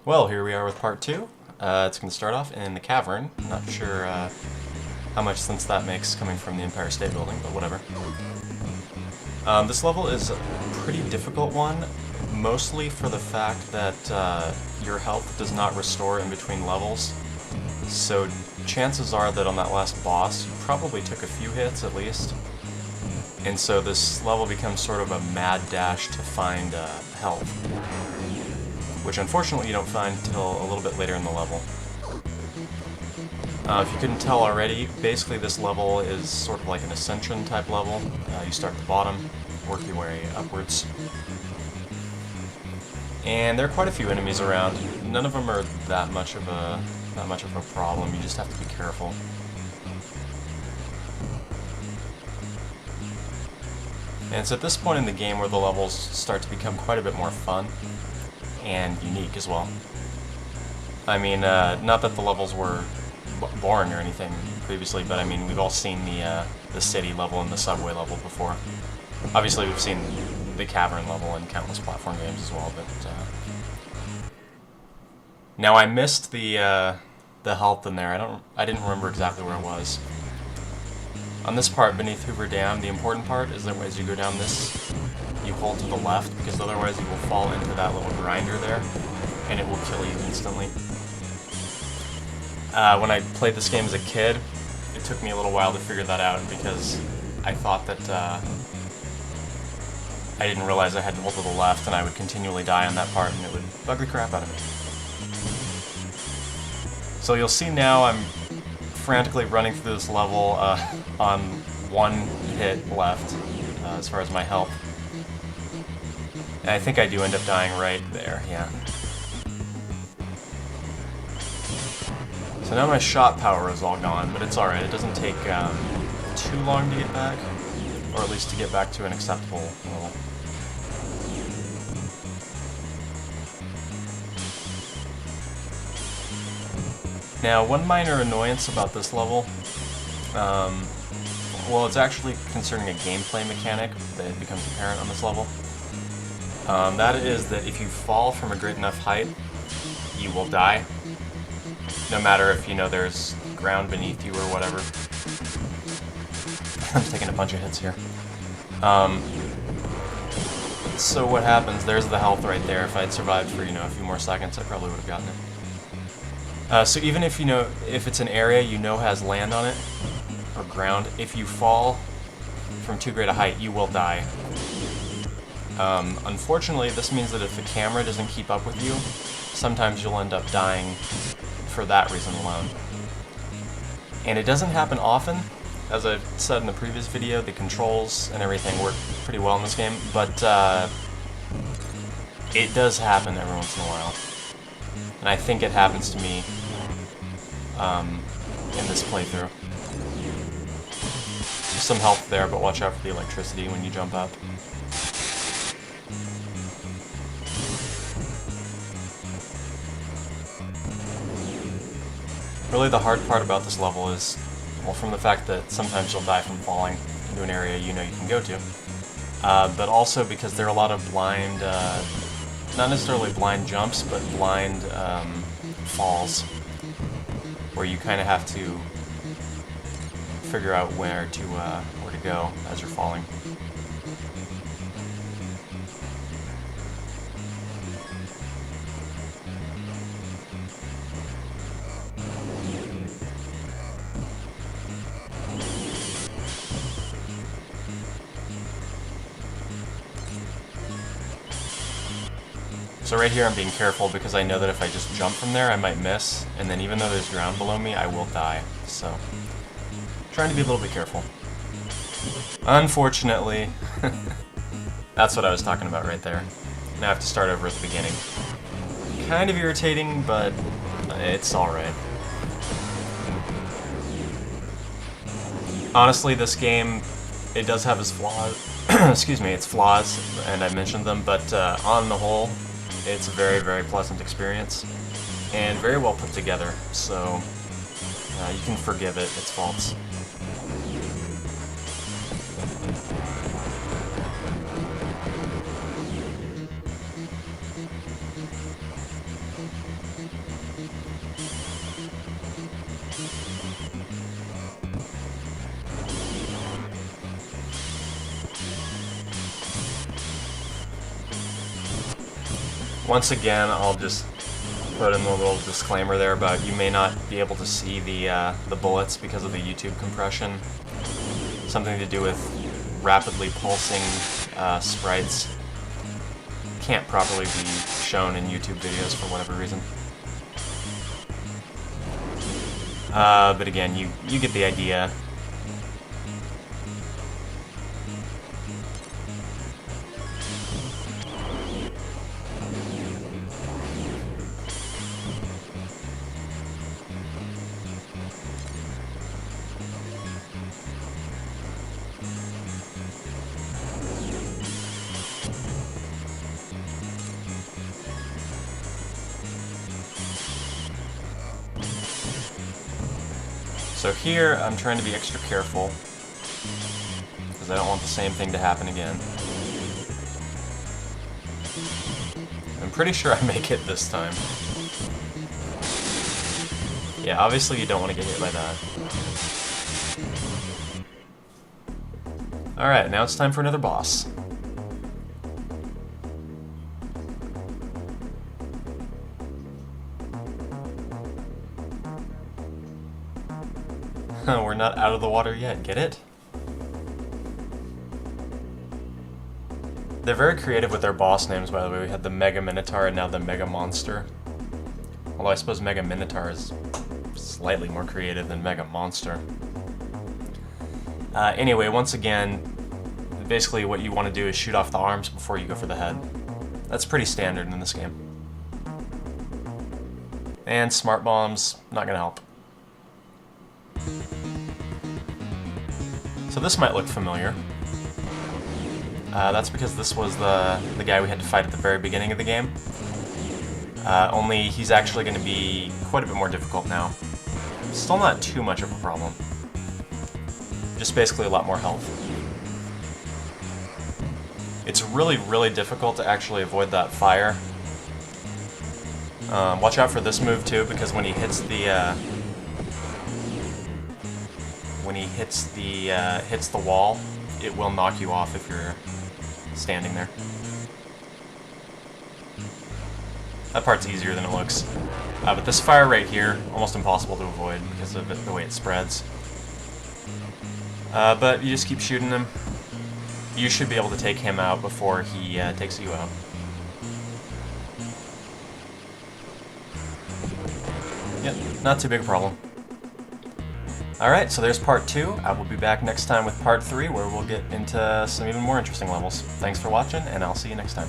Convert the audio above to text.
Well, here we are with part 2. It's going to start off in the cavern. Not sure how much sense that makes coming from the Empire State Building, but whatever. This level is a pretty difficult one, mostly for the fact that your health does not restore in between levels. So chances are that on that last boss, you probably took a few hits at least. And so this level becomes sort of a mad dash to find health, which unfortunately you don't find until a little bit later in the level. If you couldn't tell already, basically this level is sort of like an ascension type level. You start at the bottom, work your way upwards. And there are quite a few enemies around. None of them are that much of a problem. You just have to be careful. And it's at this point in the game where the levels start to become quite a bit more fun and unique as well. I mean, not that the levels were boring or anything previously, but I mean, we've all seen the city level and the subway level before. Obviously, we've seen the cavern level in countless platform games as well, but now I missed the health in there. I didn't remember exactly where it was. On this part beneath Hoover Dam, the important part is that as you go down this, you hold to the left, because otherwise you will fall into that little grinder there, and it will kill you instantly. When I played this game as a kid, it took me a little while to figure that out, because I thought that I didn't realize I had to hold to the left, and I would continually die on that part, and it would bug the crap out of me. So you'll see now I'm frantically running through this level on one hit left as far as my health. And I think I do end up dying right there, yeah. So now my shot power is all gone, but it's alright. It doesn't take too long to get back, or at least to get back to an acceptable level. Now, one minor annoyance about this level, well, it's actually concerning a gameplay mechanic that becomes apparent on this level. That is that if you fall from a great enough height, you will die. No matter if, you know, there's ground beneath you or whatever. I'm taking a bunch of hits here. So what happens, there's the health right there. If I'd survived for, you know, a few more seconds, I probably would have gotten it. So even if, you know, if it's an area you know has land on it, or ground, if you fall from too great a height, you will die. Unfortunately, this means that if the camera doesn't keep up with you, sometimes you'll end up dying for that reason alone. And it doesn't happen often. As I said in the previous video, the controls and everything work pretty well in this game, but it does happen every once in a while. And I think it happens to me in this playthrough. Some health there, but watch out for the electricity when you jump up. Really the hard part about this level is, well, from the fact that sometimes you'll die from falling into an area you know you can go to, but also because there are a lot of blind, not necessarily blind jumps, but blind falls, where you kind of have to figure out where to go as you're falling. So right here I'm being careful because I know that if I just jump from there I might miss, and then even though there's ground below me I will die, so trying to be a little bit careful. Unfortunately, that's what I was talking about right there. Now I have to start over at the beginning. Kind of irritating, but it's alright. Honestly, this game, it does have its flaws, excuse me, its flaws, and I mentioned them, but on the whole, it's a very, very pleasant experience, and very well put together, so you can forgive it its faults. Once again, I'll just put in a little disclaimer there about you may not be able to see the bullets because of the YouTube compression. Something to do with rapidly pulsing sprites can't properly be shown in YouTube videos for whatever reason. But again, you get the idea. So here, I'm trying to be extra careful, because I don't want the same thing to happen again. I'm pretty sure I make it this time. Yeah, obviously you don't want to get hit by that. Alright, now it's time for another boss. We're not out of the water yet, get it? They're very creative with their boss names, by the way. We had the Mega Minotaur and now the Mega Monster. Although I suppose Mega Minotaur is slightly more creative than Mega Monster. Anyway, once again, basically what you want to do is shoot off the arms before you go for the head. That's pretty standard in this game. And smart bombs, not gonna help. So this might look familiar. That's because this was the guy we had to fight at the very beginning of the game. Only he's actually going to be quite a bit more difficult now. Still not too much of a problem. Just basically a lot more health. It's really, really difficult to actually avoid that fire. Watch out for this move too, because when he hits the wall, it will knock you off if you're standing there. That part's easier than it looks. But this fire right here, almost impossible to avoid because of the way it spreads. But you just keep shooting him. You should be able to take him out before he takes you out. Yep, not too big a problem. Alright, so there's part 2. I will be back next time with part 3, where we'll get into some even more interesting levels. Thanks for watching, and I'll see you next time.